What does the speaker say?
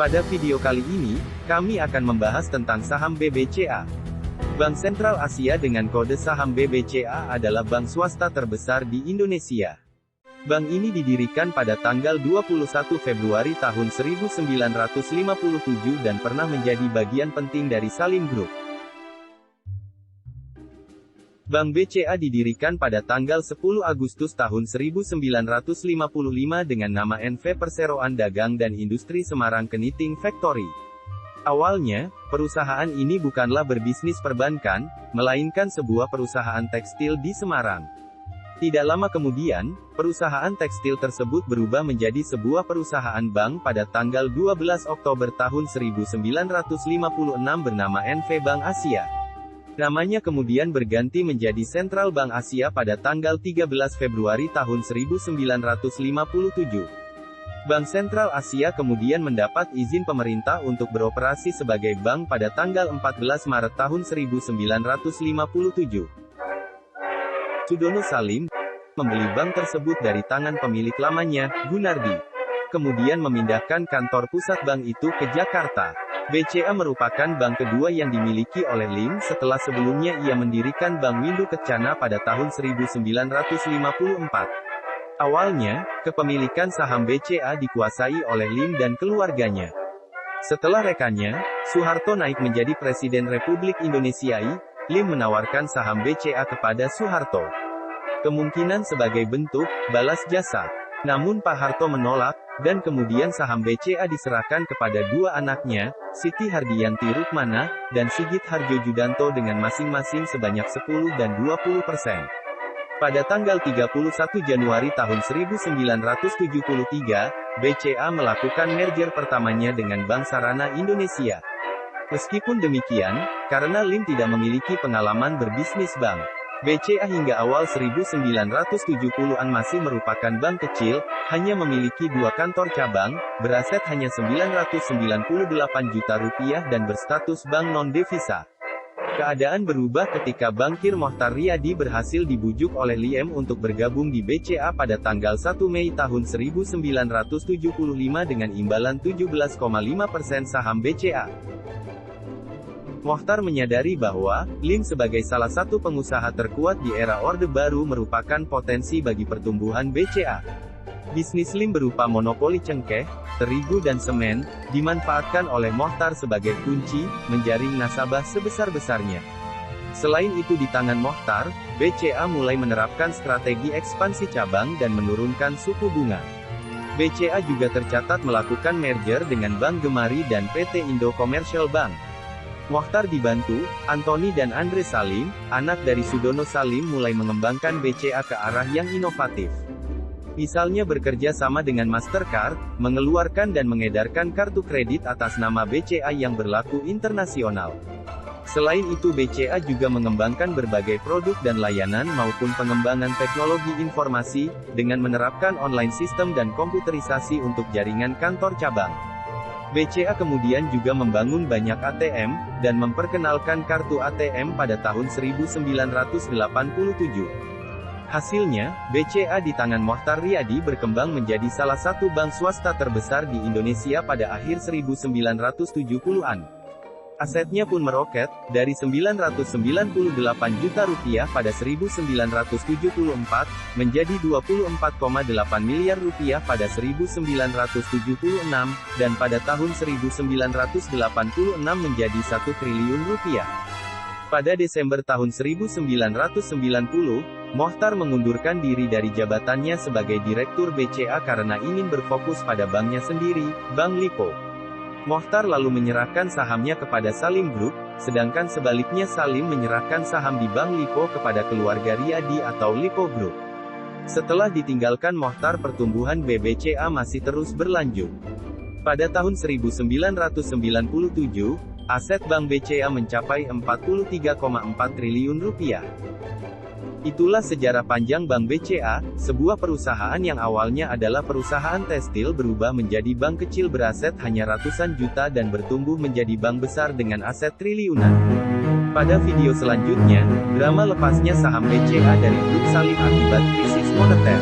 Pada video kali ini, kami akan membahas tentang saham BBCA. Bank Sentral Asia dengan kode saham BBCA adalah bank swasta terbesar di Indonesia. Bank ini didirikan pada tanggal 21 Februari tahun 1957 dan pernah menjadi bagian penting dari Salim Group. Bank BCA didirikan pada tanggal 10 Agustus tahun 1955 dengan nama NV Perseroan Dagang dan Industri Semarang Keniting Factory. Awalnya, perusahaan ini bukanlah berbisnis perbankan, melainkan sebuah perusahaan tekstil di Semarang. Tidak lama kemudian, perusahaan tekstil tersebut berubah menjadi sebuah perusahaan bank pada tanggal 12 Oktober tahun 1956 bernama NV Bank Asia. Namanya kemudian berganti menjadi Sentral Bank Asia pada tanggal 13 Februari tahun 1957. Bank Sentral Asia kemudian mendapat izin pemerintah untuk beroperasi sebagai bank pada tanggal 14 Maret tahun 1957. Sudono Salim membeli bank tersebut dari tangan pemilik lamanya, Gunardi. Kemudian memindahkan kantor pusat bank itu ke Jakarta. BCA merupakan bank kedua yang dimiliki oleh Lim setelah sebelumnya ia mendirikan Bank Windu Kencana pada tahun 1954. Awalnya, kepemilikan saham BCA dikuasai oleh Lim dan keluarganya. Setelah rekannya, Soeharto naik menjadi Presiden Republik Indonesia, Lim menawarkan saham BCA kepada Soeharto. Kemungkinan sebagai bentuk balas jasa. Namun Pak Harto menolak, dan kemudian saham BCA diserahkan kepada dua anaknya, Siti Hardiyanti Rukmana, dan Sigit Harjo Judanto dengan masing-masing sebanyak 10 dan 20%. Pada tanggal 31 Januari tahun 1973, BCA melakukan merger pertamanya dengan Bank Sarana Indonesia. Meskipun demikian, karena Lim tidak memiliki pengalaman berbisnis bank, BCA hingga awal 1970-an masih merupakan bank kecil, hanya memiliki dua kantor cabang, beraset hanya Rp998 juta dan berstatus bank non-devisa. Keadaan berubah ketika Bankir Mohtar Riyadi berhasil dibujuk oleh Liem untuk bergabung di BCA pada tanggal 1 Mei tahun 1975 dengan imbalan 17,5% saham BCA. Mohtar menyadari bahwa Lim sebagai salah satu pengusaha terkuat di era Orde Baru merupakan potensi bagi pertumbuhan BCA. Bisnis Lim berupa monopoli cengkeh, terigu dan semen, dimanfaatkan oleh Mohtar sebagai kunci, menjaring nasabah sebesar-besarnya. Selain itu di tangan Mohtar, BCA mulai menerapkan strategi ekspansi cabang dan menurunkan suku bunga. BCA juga tercatat melakukan merger dengan Bank Gemari dan PT Indo Commercial Bank. Mohtar dibantu, Antoni dan Andre Salim, anak dari Sudono Salim mulai mengembangkan BCA ke arah yang inovatif. Misalnya bekerja sama dengan Mastercard, mengeluarkan dan mengedarkan kartu kredit atas nama BCA yang berlaku internasional. Selain itu BCA juga mengembangkan berbagai produk dan layanan maupun pengembangan teknologi informasi, dengan menerapkan online system dan komputerisasi untuk jaringan kantor cabang. BCA kemudian juga membangun banyak ATM, dan memperkenalkan kartu ATM pada tahun 1987. Hasilnya, BCA di tangan Mohtar Riyadi berkembang menjadi salah satu bank swasta terbesar di Indonesia pada akhir 1970-an. Asetnya pun meroket, dari Rp998 juta pada 1974, menjadi Rp24,8 miliar pada 1976, dan pada tahun 1986 menjadi Rp1 triliun. Pada Desember tahun 1990, Mohtar mengundurkan diri dari jabatannya sebagai Direktur BCA karena ingin berfokus pada banknya sendiri, Bank Lipo. Mohtar lalu menyerahkan sahamnya kepada Salim Group, sedangkan sebaliknya Salim menyerahkan saham di Bank Lipo kepada keluarga Riyadi atau Lipo Group. Setelah ditinggalkan Mohtar, pertumbuhan BBCA masih terus berlanjut. Pada tahun 1997, aset Bank BCA mencapai Rp43,4 triliun. Itulah sejarah panjang Bank BCA, sebuah perusahaan yang awalnya adalah perusahaan tekstil berubah menjadi bank kecil beraset hanya ratusan juta dan bertumbuh menjadi bank besar dengan aset triliunan. Pada video selanjutnya, drama lepasnya saham BCA dari Grup Salim akibat krisis moneter.